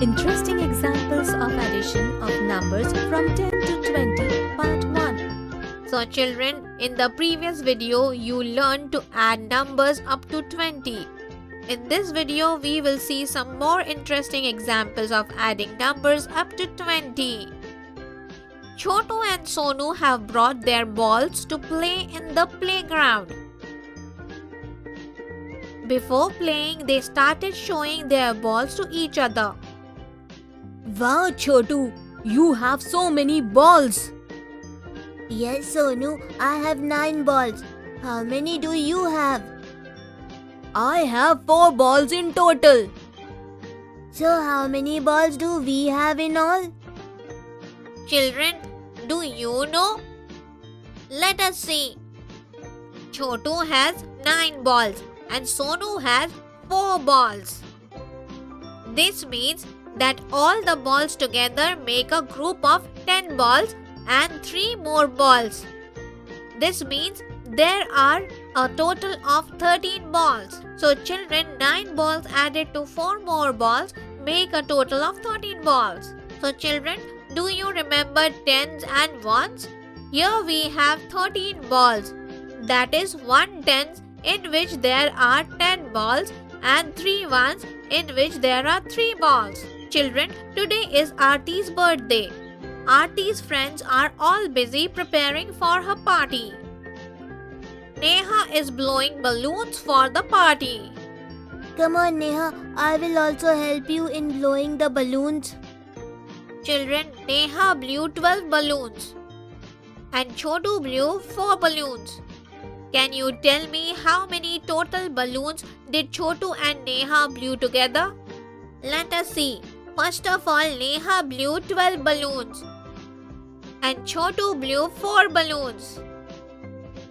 Interesting examples of addition of numbers from 10 to 20, part 1. So children, in the previous video, you learned to add numbers up to 20. In this video, we will see some more interesting examples of adding numbers up to 20. Chotu and Sonu have brought their balls to play in the playground. Before playing, they started showing their balls to each other. Wow, Chotu, you have so many balls. Yes, Sonu, I have 9 balls. How many do you have? I have 4 balls in total. So, how many balls do we have in all? Children, do you know? Let us see. Chotu has 9 balls and Sonu has 4 balls. This means that all the balls together make a group of 10 balls and 3 more balls. This means there are a total of 13 balls. So children, 9 balls added to 4 more balls make a total of 13 balls. So children, do you remember tens and ones? Here we have 13 balls. That is 1 tens in which there are 10 balls and 3 ones in which there are 3 balls. Children, today is Aarti's birthday. Aarti's friends are all busy preparing for her party. Neha is blowing balloons for the party. Come on, Neha, I will also help you in blowing the balloons. Children, Neha blew 12 balloons and Chotu blew 4 balloons. Can you tell me how many total balloons did Chotu and Neha blew together? Let us see. First of all, Neha blew 12 balloons and Chotu blew 4 balloons.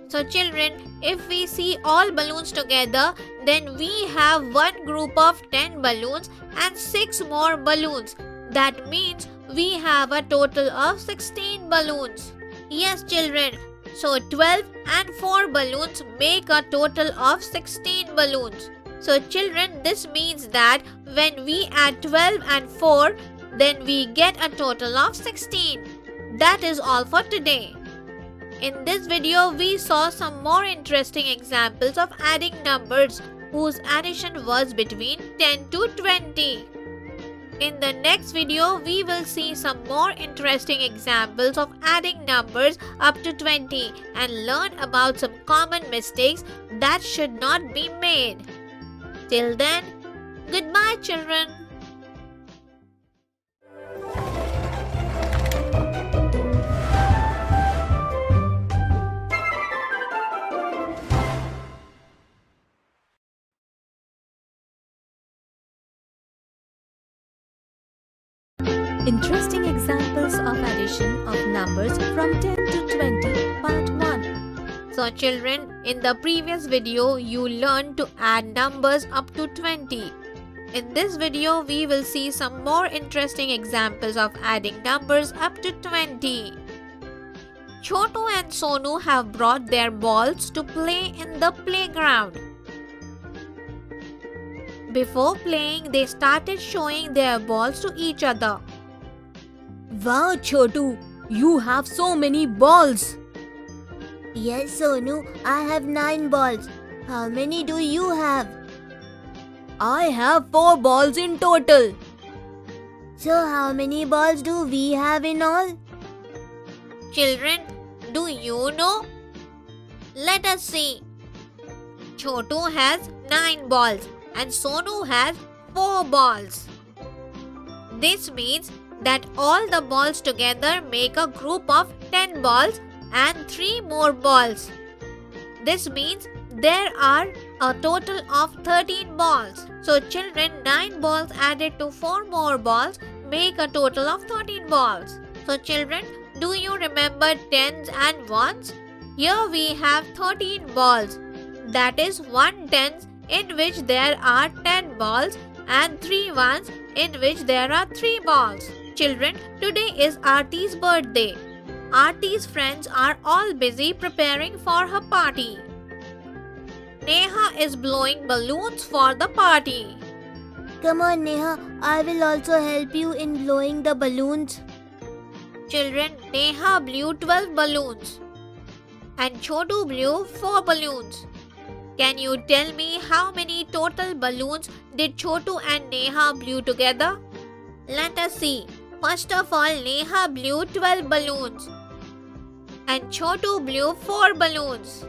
So children, if we see all balloons together, then we have one group of 10 balloons and 6 more balloons. That means we have a total of 16 balloons. Yes children, so 12 and 4 balloons make a total of 16 balloons. So children, this means that when we add 12 and 4, then we get a total of 16. That is all for today. In this video, we saw some more interesting examples of adding numbers whose addition was between 10 to 20. In the next video, we will see some more interesting examples of adding numbers up to 20 and learn about some common mistakes that should not be made. Till then, goodbye children. Interesting examples of addition of numbers from 10 to 20, part 1. So children, in the previous video, you learned to add numbers up to 20. In this video, we will see some more interesting examples of adding numbers up to 20. Chotu and Sonu have brought their balls to play in the playground. Before playing, they started showing their balls to each other. Wow, Chotu, you have so many balls. Yes, Sonu, I have 9 balls. How many do you have? I have 4 balls in total. So, how many balls do we have in all? Children, do you know? Let us see. Chotu has 9 balls and Sonu has 4 balls. This means that all the balls together make a group of 10 balls and 3 more balls. This means there are a total of 13 balls. So children, 9 balls added to 4 more balls make a total of 13 balls. So children, do you remember tens and ones? Here we have 13 balls. That is 1 tens in which there are 10 balls and 3 ones in which there are 3 balls. Children, today is Aarti's birthday. Aarti's friends are all busy preparing for her party. Neha is blowing balloons for the party. Come on, Neha. I will also help you in blowing the balloons. Children, Neha blew 12 balloons and Chotu blew 4 balloons. Can you tell me how many total balloons did Chotu and Neha blew together? Let us see. First of all, Neha blew 12 balloons and Chotu blew 4 balloons.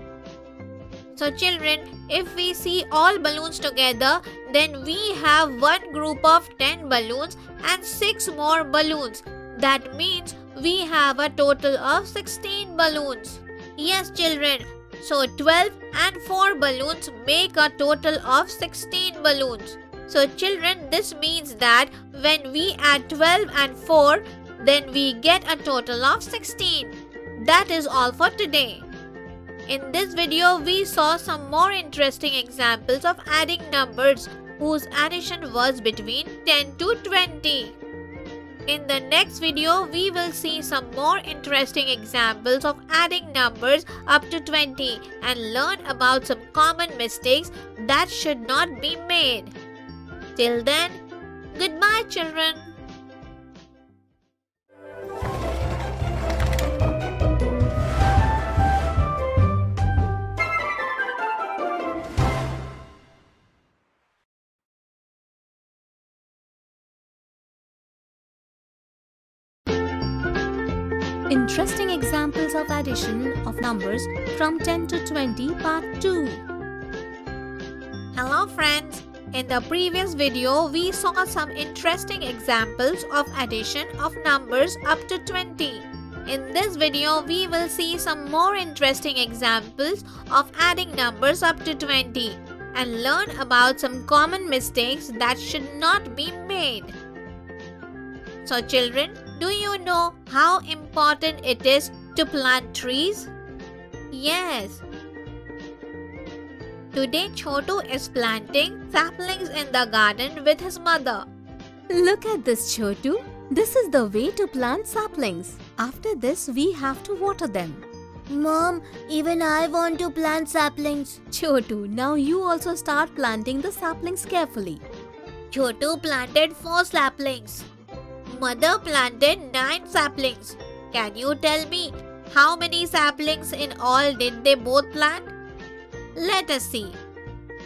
So children, if we see all balloons together, then we have one group of 10 balloons and 6 more balloons. That means we have a total of 16 balloons. Yes children, so 12 and 4 balloons make a total of 16 balloons. So children, this means that when we add 12 and 4, then we get a total of 16. That is all for today. In this video, we saw some more interesting examples of adding numbers whose addition was between 10 to 20. In the next video, we will see some more interesting examples of adding numbers up to 20 and learn about some common mistakes that should not be made. Till then, goodbye children. Interesting examples of addition of numbers from 10 to 20 part 2. Hello friends. In the previous video, we saw some interesting examples of addition of numbers up to 20. In this video, we will see some more interesting examples of adding numbers up to 20 and learn about some common mistakes that should not be made. So children, do you know how important it is to plant trees? Yes. Today Chotu is planting saplings in the garden with his mother. Look at this, Chotu. This is the way to plant saplings. After this, we have to water them. Mom, even I want to plant saplings. Chotu, now you also start planting the saplings carefully. Chotu planted 4 saplings. Mother planted 9 saplings. Can you tell me how many saplings in all did they both plant? Let us see.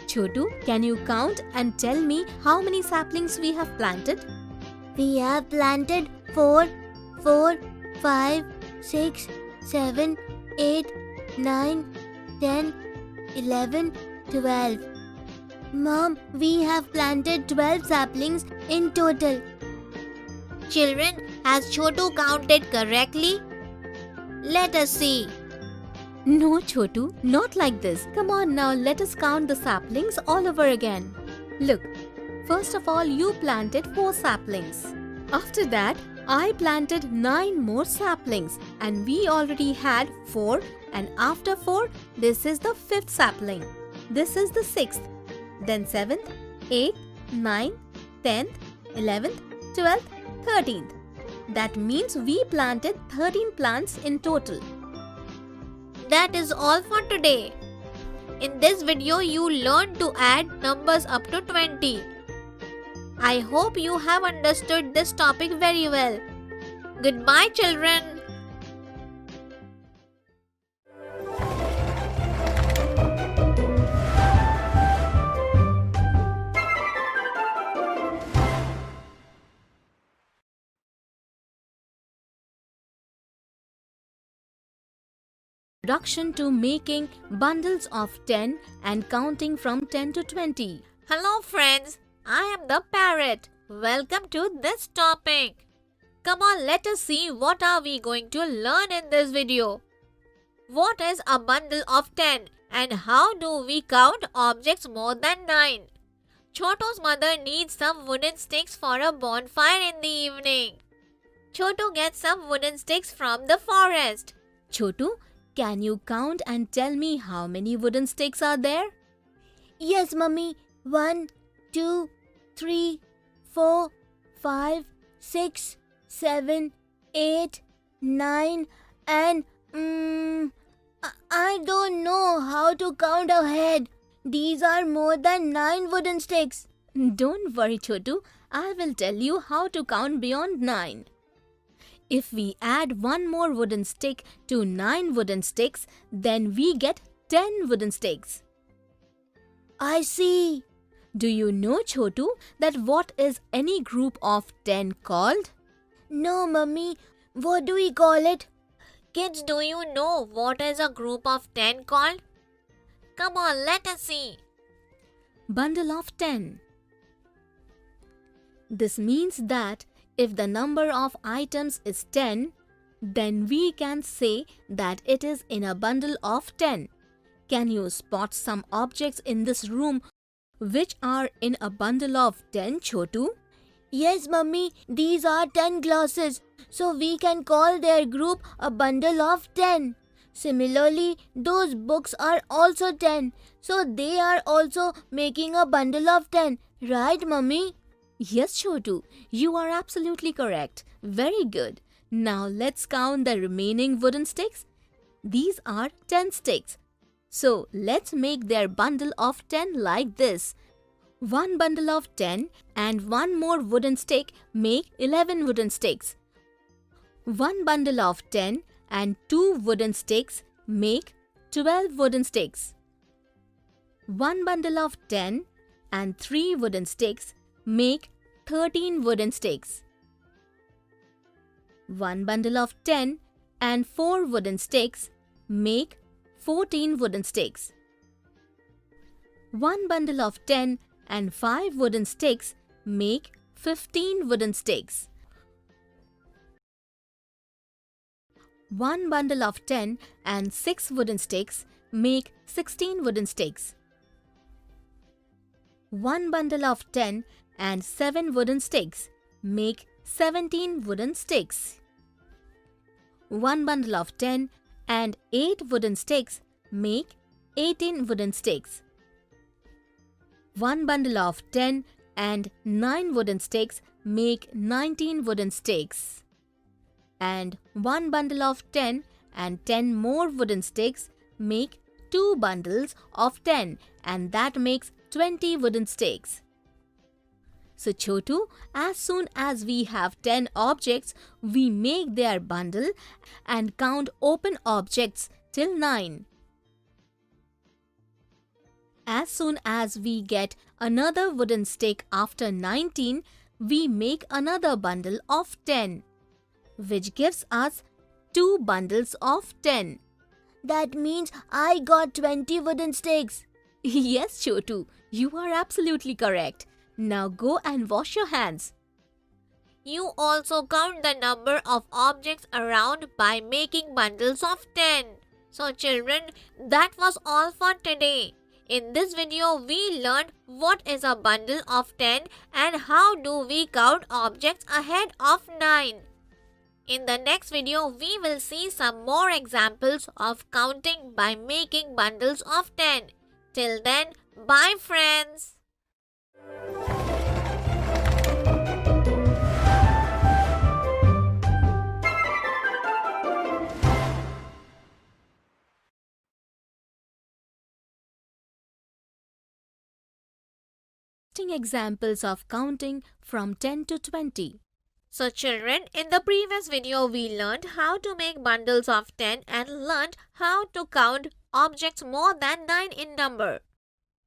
Chotu, can you count and tell me how many saplings we have planted? We have planted 4, 5, 6, 7, 8, 9, 10, 11, 12. Mom, we have planted 12 saplings in total. Children, has Chotu counted correctly? Let us see. No, Chotu, not like this. Come on now, let us count the saplings all over again. Look, first of all, you planted 4 saplings. After that, I planted 9 more saplings and we already had 4, and after 4, this is the 5th sapling. This is the 6th, then 7th, 8th, 9th, 10th, 11th, 12th, 13th. That means we planted 13 plants in total. That is all for today. In this video, you learned to add numbers up to 20. I hope you have understood this topic very well. Goodbye, children. Introduction to making bundles of 10 and counting from 10 to 20. Hello, friends. I am the parrot. Welcome to this topic. Come on, let us see what are we going to learn in this video. What is a bundle of 10 and how do we count objects more than 9? Chotu's mother needs some wooden sticks for a bonfire in the evening. Chotu gets some wooden sticks from the forest. Chotu, can you count and tell me how many wooden sticks are there? Yes, Mummy. 1, 2, 3, 4, 5, 6, 7, 8, 9 and I don't know how to count ahead. These are more than 9 wooden sticks. Don't worry, Chotu. I will tell you how to count beyond 9. If we add one more wooden stick to 9 wooden sticks, then we get 10 wooden sticks. I see. Do you know, Chotu, that what is any group of 10 called? No, Mummy. What do we call it? Kids, do you know what is a group of 10 called? Come on, let us see. Bundle of 10. This means that if the number of items is 10, then we can say that it is in a bundle of 10. Can you spot some objects in this room which are in a bundle of 10, Chotu? Yes, Mummy. These are 10 glasses. So we can call their group a bundle of 10. Similarly, those books are also 10. So they are also making a bundle of 10. Right, Mummy? Yes, Chotu, you are absolutely correct. Very good. Now let's count the remaining wooden sticks. These are 10 sticks. So let's make their bundle of 10 like this. One bundle of 10 and one more wooden stick make 11 wooden sticks. One bundle of 10 and two wooden sticks make 12 wooden sticks. One bundle of 10 and three wooden sticks make 13 wooden sticks. One bundle of 10 and 4 wooden sticks make 14 wooden sticks. One bundle of 10 and 5 wooden sticks make 15 wooden sticks. One bundle of 10 and 6 wooden sticks make 16 wooden sticks. One bundle of 10 and 7 wooden sticks make 17 wooden sticks. One bundle of 10 and 8 wooden sticks make 18 wooden sticks. One bundle of 10 and 9 wooden sticks make 19 wooden sticks. And one bundle of 10 and 10 more wooden sticks make 2 bundles of 10, and that makes 20 wooden sticks. So Chotu, as soon as we have 10 objects, we make their bundle and count open objects till 9. As soon as we get another wooden stick after 19, we make another bundle of 10, which gives us 2 bundles of 10. That means I got 20 wooden sticks. Yes, Chotu, you are absolutely correct. Now go and wash your hands. You also count the number of objects around by making bundles of 10. So children, that was all for today. In this video, we learned what is a bundle of 10 and how do we count objects ahead of 9. In the next video, we will see some more examples of counting by making bundles of 10. Till then, bye friends. Examples of counting from 10 to 20. So children, in the previous video we learned how to make bundles of 10 and learned how to count objects more than 9 in number.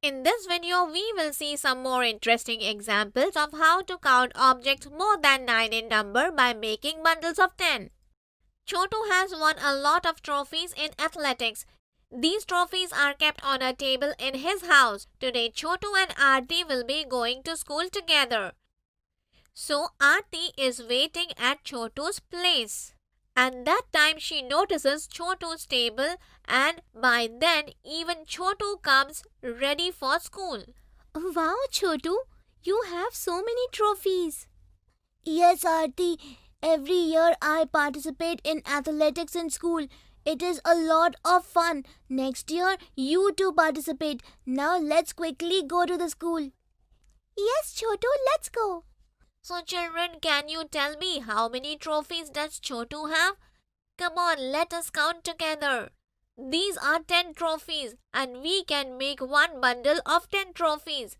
In this video we will see some more interesting examples of how to count objects more than 9 in number by making bundles of 10. Chotu has won a lot of trophies in athletics. These trophies are kept on a table in his house. Today Chotu and Aarti will be going to school together. So Aarti is waiting at Chotu's place. And that time she notices Chotu's table, and by then even Chotu comes ready for school. Wow, Chotu, you have so many trophies. Yes, Aarti. Every year I participate in athletics in school. It is a lot of fun. Next year, you too participate. Now let's quickly go to the school. Yes, Chotu, let's go. So children, can you tell me how many trophies does Chotu have? Come on, let us count together. These are 10 trophies and we can make one bundle of 10 trophies.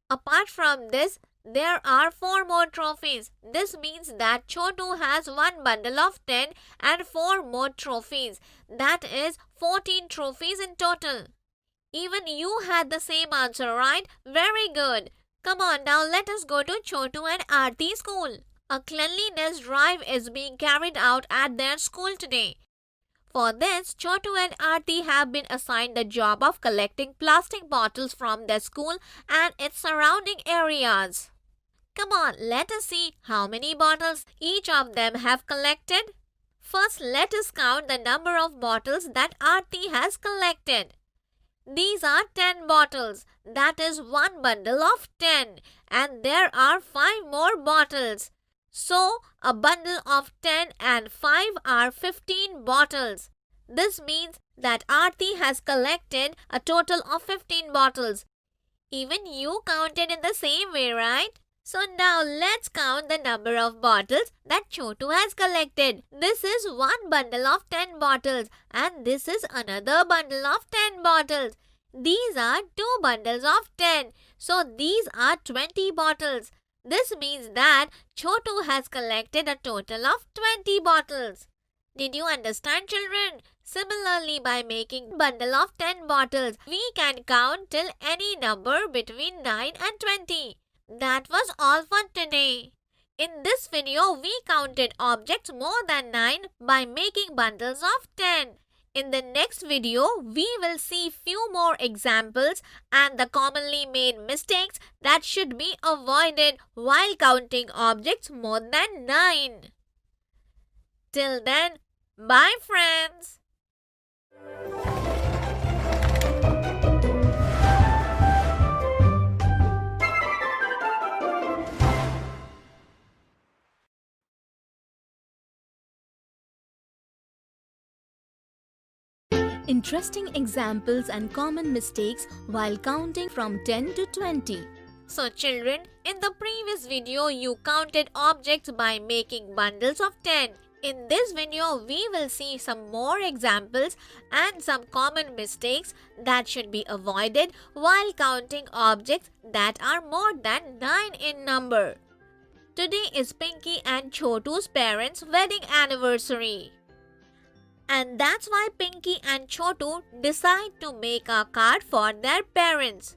Apart from this, there are 4 more trophies. This means that Chotu has one bundle of 10 and 4 more trophies. That is 14 trophies in total. Even you had the same answer, right? Very good. Come on, now let us go to Chotu and Aarti school. A cleanliness drive is being carried out at their school today. For this, Chotu and Aarti have been assigned the job of collecting plastic bottles from their school and its surrounding areas. Come on, let us see how many bottles each of them have collected. First, let us count the number of bottles that Aarti has collected. These are 10 bottles. That is one bundle of 10. And there are 5 more bottles. So, a bundle of 10 and 5 are 15 bottles. This means that Aarti has collected a total of 15 bottles. Even you counted in the same way, right? So now let's count the number of bottles that Chotu has collected. This is one bundle of 10 bottles and this is another bundle of 10 bottles. These are 2 bundles of 10. So these are 20 bottles. This means that Chotu has collected a total of 20 bottles. Did you understand, children? Similarly, by making a bundle of 10 bottles, we can count till any number between 9 and 20. That was all for today. In this video, we counted objects more than 9 by making bundles of 10. In the next video, we will see few more examples and the commonly made mistakes that should be avoided while counting objects more than 9. Till then, bye friends. Interesting examples and common mistakes while counting from 10 to 20. So children, in the previous video you counted objects by making bundles of 10. In this video we will see some more examples and some common mistakes that should be avoided while counting objects that are more than 9 in number. Today is Pinky and Chotu's parents' wedding anniversary. And that's why Pinky and Chotu decide to make a card for their parents.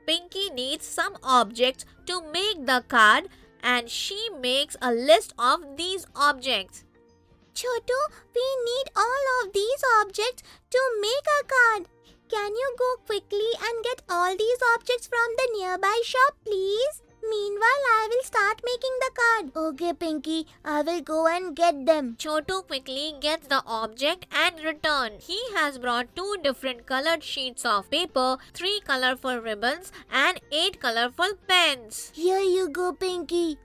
Pinky needs some objects to make the card and she makes a list of these objects. Chotu, we need all of these objects to make a card. Can you go quickly and get all these objects from the nearby shop, please? Meanwhile, I will start making the card. Okay, Pinky, I will go and get them. Chotu quickly gets the object and returns. He has brought 2 different colored sheets of paper, 3 colorful ribbons and 8 colorful pens. Here you go, Pinky.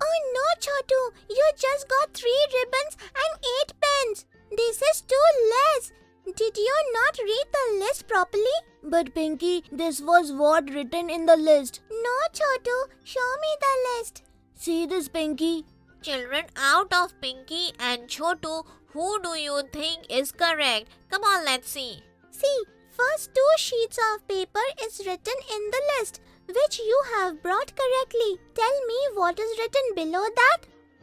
Oh no, Chotu, you just got 3 ribbons and 8 pens. This is too less. Did you not read the list properly? But Pinky, this was what written in the list. No, Chotu, show me the list. See this, Pinky? Children, out of Pinky and Chotu, who do you think is correct? Come on, let's see. See, first 2 sheets of paper is written in the list, which you have brought correctly. Tell me what is written below that?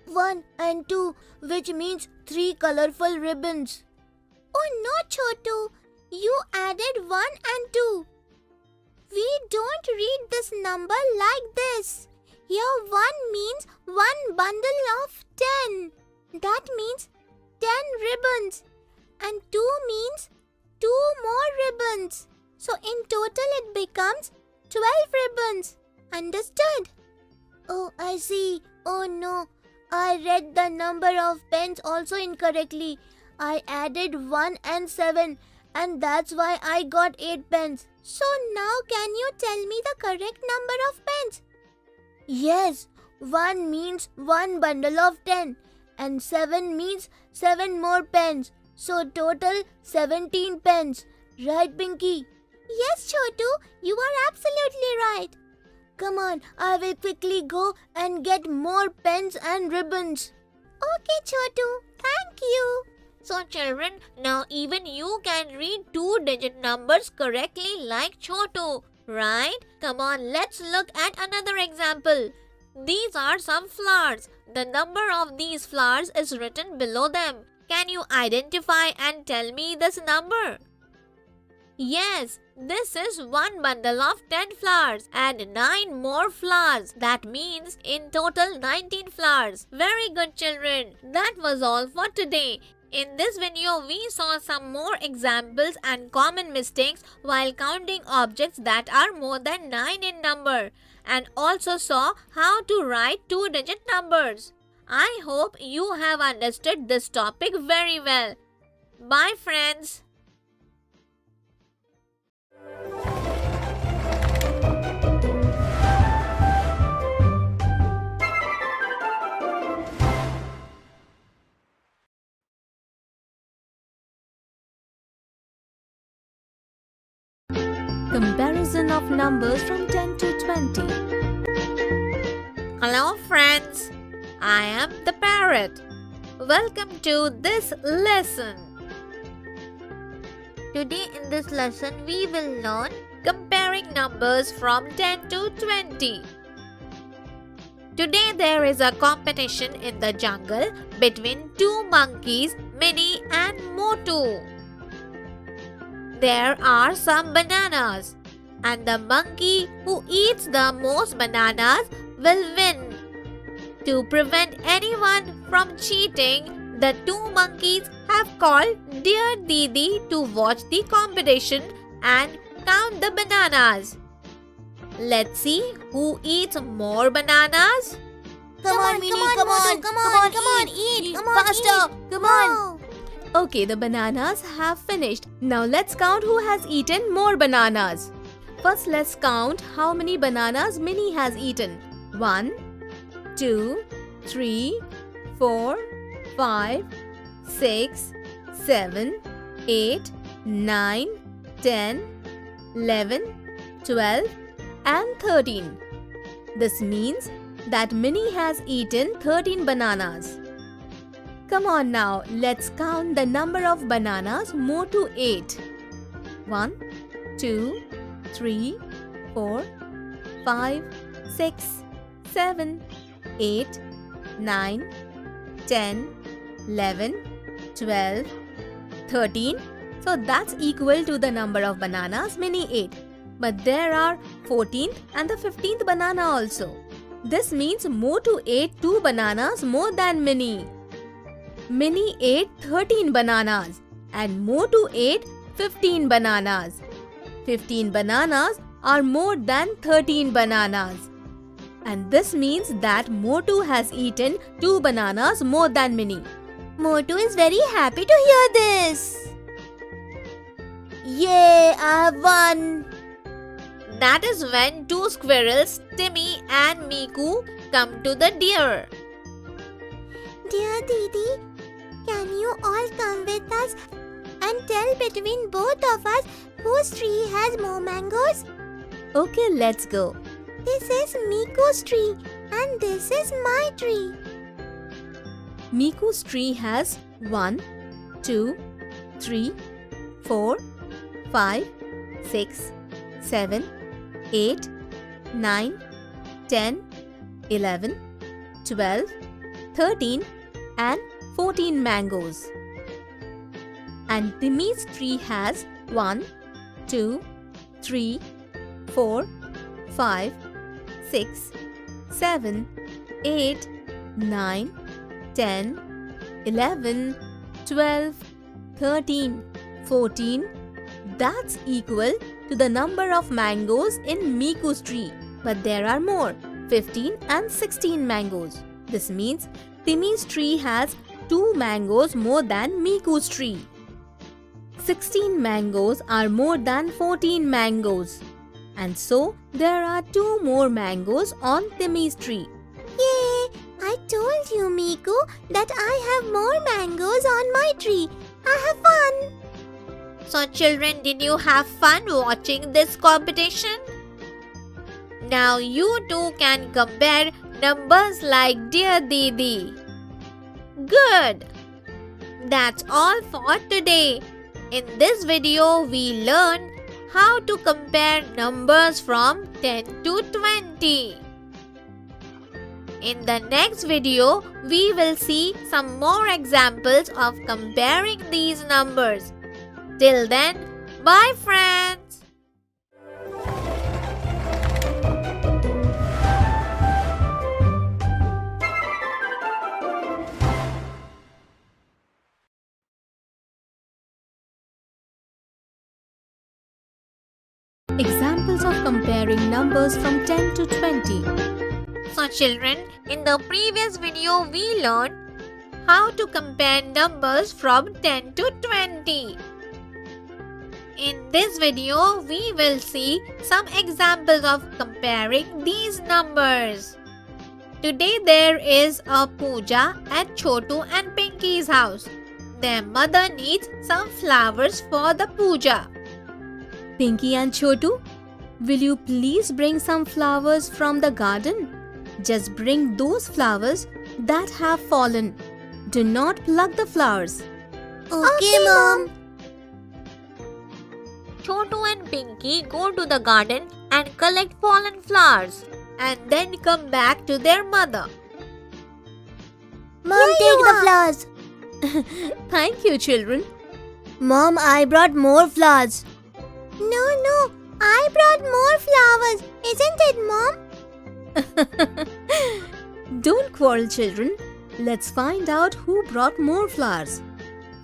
1 and 2, which means 3 colorful ribbons. Oh no, Chotu, you added 1 and 2. We don't read this number like this. Here 1 means 1 bundle of 10. That means 10 ribbons. And 2 means 2 more ribbons. So in total it becomes 12 ribbons. Understood? Oh, I see. Oh no, I read the number of pens also incorrectly. I added 1 and 7 and that's why I got 8 pens. So now can you tell me the correct number of pens? Yes, 1 means 1 bundle of 10 and 7 means 7 more pens. So total 17 pens. Right, Pinky? Yes, Chotu, you are absolutely right. Come on, I will quickly go and get more pens and ribbons. Okay, Chotu, thank you. So children, now even you can read 2-digit numbers correctly like Chotu. right? Come on, let's look at another example. These are some flowers. The number of these flowers is written below them. Can you identify and tell me this number? Yes, this is one bundle of 10 flowers and 9 more flowers. That means in total 19 flowers. Very good, children. That was all for today. In this video, we saw some more examples and common mistakes while counting objects that are more than 9 in number, and also saw how to write 2-digit numbers. I hope you have understood this topic very well. Bye, friends. Comparison of numbers from 10 to 20. Hello, friends. I am the parrot. Welcome to this lesson. Today in this lesson, we will learn comparing numbers from 10 to 20. Today there is a competition in the jungle between two monkeys, Minnie and Motu. There are some bananas, and the monkey who eats the most bananas will win. To prevent anyone from cheating, the two monkeys have called Dear Didi to watch the competition and count the bananas. Let's see who eats more bananas. Come on, Minnie, come on, eat. Come on, faster. Come on. Okay, the bananas have finished. Now let's count who has eaten more bananas. First, let's count how many bananas Minnie has eaten. 1, 2, 3, 4, 5, 6, 7, 8, 9, 10, 11, 12, and 13. This means that Minnie has eaten 13 bananas. Come on now, let's count the number of bananas Motu ate. 1, 2, 3, 4, 5, 6, 7, 8, 9, 10, 11, 12, 13. So that's equal to the number of bananas Minnie ate. But there are 14th and the 15th banana also. This means Motu ate 2 bananas more than Minnie. Minnie ate 13 bananas and Motu ate 15 bananas. 15 bananas are more than 13 bananas. And this means that Motu has eaten 2 bananas more than Minnie. Motu is very happy to hear this. Yay, I have won. That is when two squirrels, Timmy and Miku, come to the deer. Dear Didi, can you all come with us and tell between both of us whose tree has more mangoes? Okay, let's go. This is Miku's tree and this is my tree. Miku's tree has 1, 2, 3, 4, 5, 6, 7, 8, 9, 10, 11, 12, 13 and 14 mangoes. And Timmy's tree has 1, 2, 3, 4, 5, 6, 7, 8, 9, 10, 11, 12, 13, 14. That's equal to the number of mangoes in Miku's tree. But there are more, 15 and 16 mangoes. This means Timmy's tree has 2 mangoes more than Miku's tree. 16 mangoes are more than 14 mangoes. And so, there are 2 more mangoes on Timmy's tree. Yay! I told you, Miku, that I have more mangoes on my tree. I have fun. So children, did you have fun watching this competition? Now you too can compare numbers like Dear Didi. Good! That's all for today. In this video, we learned how to compare numbers from 10 to 20. In the next video, we will see some more examples of comparing these numbers. Till then, bye friends! Examples of comparing numbers from 10 to 20. So children, in the previous video we learned how to compare numbers from 10 to 20. In this video, we will see some examples of comparing these numbers. Today there is a puja at Chotu and Pinky's house. Their mother needs some flowers for the puja. Pinky and Chotu, will you please bring some flowers from the garden? Just bring those flowers that have fallen. Do not pluck the flowers. Okay, Mom. Chotu and Pinky go to the garden and collect fallen flowers and then come back to their mother. Mom, take the flowers. Thank you, children. Mom, I brought more flowers. No, I brought more flowers. Isn't it, Mom? Don't quarrel, children. Let's find out who brought more flowers.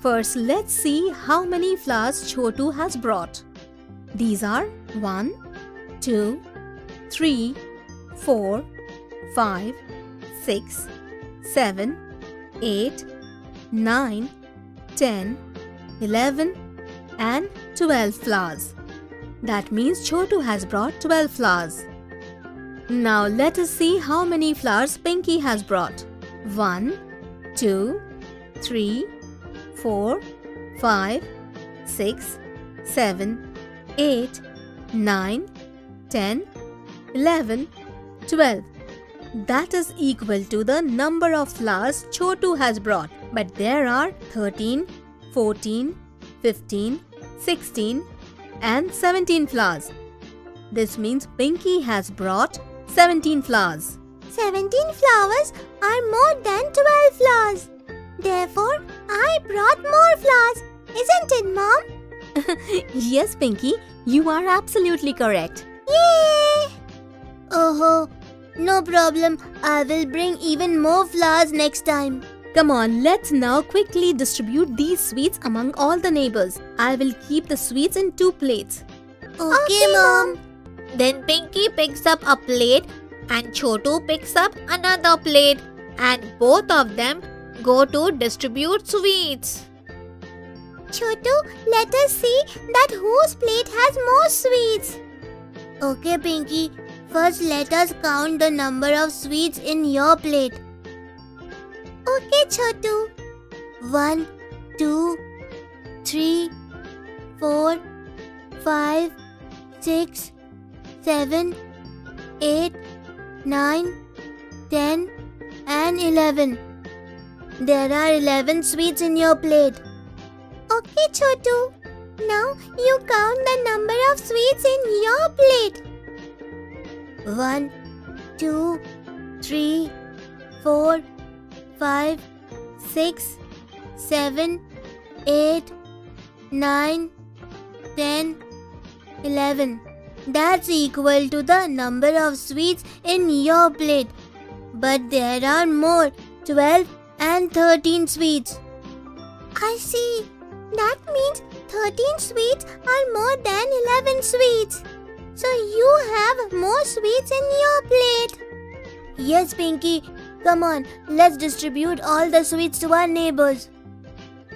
First, let's see how many flowers Chotu has brought. These are 1, 2, 3, 4, 5, 6, 7, 8, 9, 10, 11 and 12 flowers. That means Chotu has brought 12 flowers. Now let us see how many flowers Pinky has brought. 1, 2, 3, 4, 5, 6, 7, 8, 9, 10, 11, 12. That is equal to the number of flowers Chotu has brought. But there are 13, 14, 15, 16 and 17 flowers. This means Pinky has brought 17 flowers. 17 flowers are more than 12 flowers. Therefore, I brought more flowers. Isn't it, Mom? Yes, Pinky, you are absolutely correct. Yay! Oh, no problem. I will bring even more flowers next time. Come on, let's now quickly distribute these sweets among all the neighbors. I will keep the sweets in 2 plates. Okay, Mom. Then Pinky picks up a plate and Chotu picks up another plate and both of them go to distribute sweets. Chotu, let us see that whose plate has more sweets. Okay, Pinky. First, let us count the number of sweets in your plate. Okay, Chotu. 1, 2, 3, 4, 5, 6, 7, 8, 9, 10 and 11. There are 11 sweets in your plate. Okay, Chotu. Now you count the number of sweets in your plate. 1, 2, 3, 4, 5, 6, 7, 8, 9, 10, 11. That's equal to the number of sweets in your plate. But there are more, 12 and 13 sweets. I see. That means 13 sweets are more than 11 sweets. So you have more sweets in your plate. Yes, Pinky. Come on, let's distribute all the sweets to our neighbors.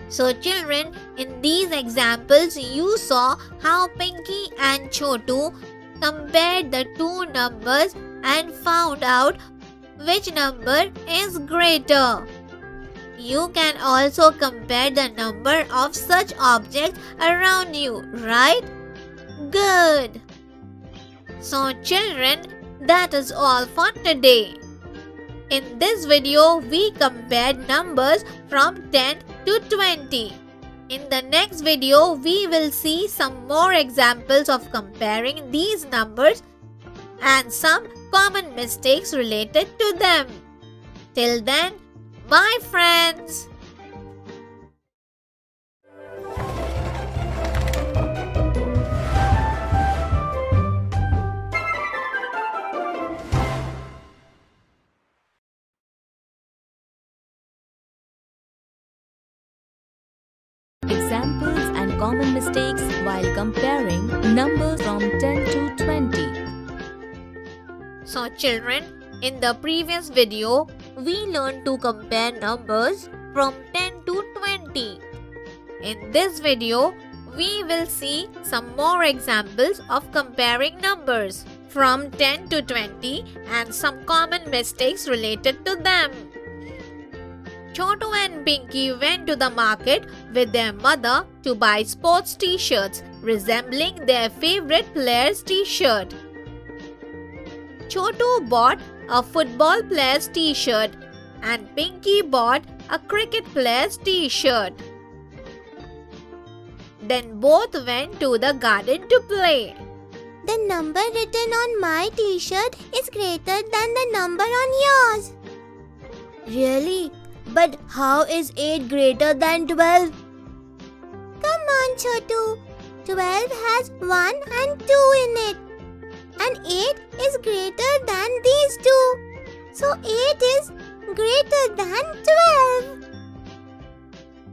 So children, in these examples you saw how Pinky and Chotu compared the two numbers and found out which number is greater. You can also compare the number of such objects around you, right? Good! So children, that is all for today. In this video, we compared numbers from 10 to 20. In the next video, we will see some more examples of comparing these numbers and some common mistakes related to them. Till then, bye friends! Examples and common mistakes while comparing numbers from 10 to 20. So children, in the previous video, we learned to compare numbers from 10 to 20. In this video, we will see some more examples of comparing numbers from 10 to 20 and some common mistakes related to them. Chotu and Pinky went to the market with their mother to buy sports t-shirts resembling their favorite player's t-shirt. Chotu bought a football player's t-shirt and Pinky bought a cricket player's t-shirt. Then both went to the garden to play. The number written on my t-shirt is greater than the number on yours. Really? But how is 8 greater than 12? Come on, Chotu. 12 has 1 and 2 in it. And 8 is greater than these two. So 8 is greater than 12.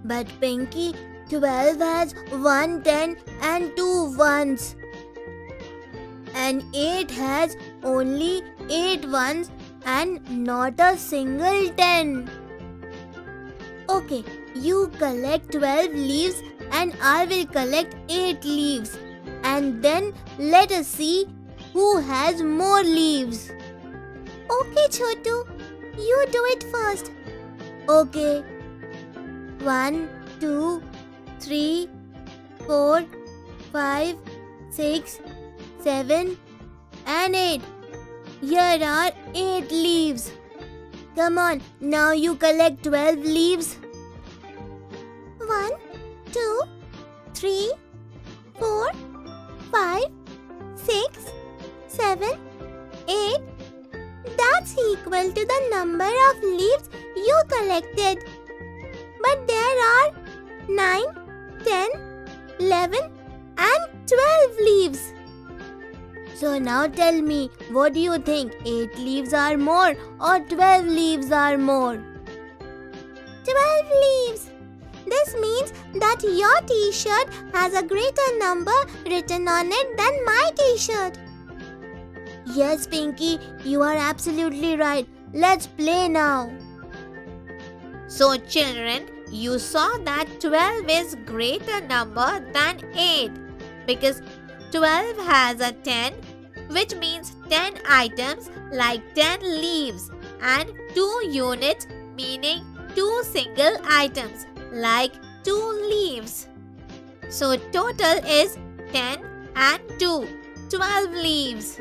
But Pinky, 12 has 1 10 and 2 ones. And 8 has only 8 ones and not a single 10. Okay, you collect 12 leaves and I will collect 8 leaves. And then let us see who has more leaves. Okay, Chotu, you do it first. Okay. 1, 2, 3, 4, 5, 6, 7 and 8. Here are 8 leaves. Come on, now you collect 12 leaves. 1, 2, 3, 4, 5, 6, 7, 8. That's equal to the number of leaves you collected. But there are 9, 10, 11 and 12 leaves. So now tell me, what do you think? 8 leaves are more or 12 leaves are more? 12 leaves. This means that your t-shirt has a greater number written on it than my t-shirt. Yes, Pinky, you are absolutely right. Let's play now. So children, you saw that 12 is greater number than 8 because 12 has a 10, which means 10 items like 10 leaves, and 2 units meaning 2 single items like 2 leaves. So total is 10 and 2, 12 leaves.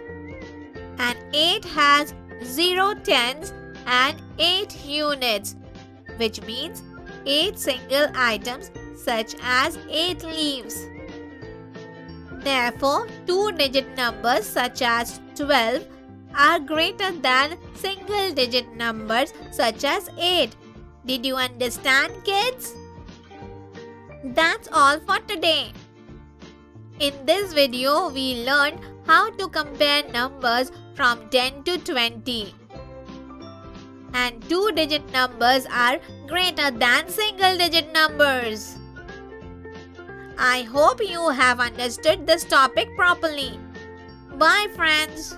And 8 has 0 tens and 8 units, which means 8 single items such as 8 leaves. Therefore, 2-digit numbers such as 12 are greater than single-digit numbers such as 8. Did you understand, kids? That's all for today. In this video, we learned how to compare numbers from 10 to 20. And 2-digit numbers are greater than single-digit numbers. I hope you have understood this topic properly. Bye friends.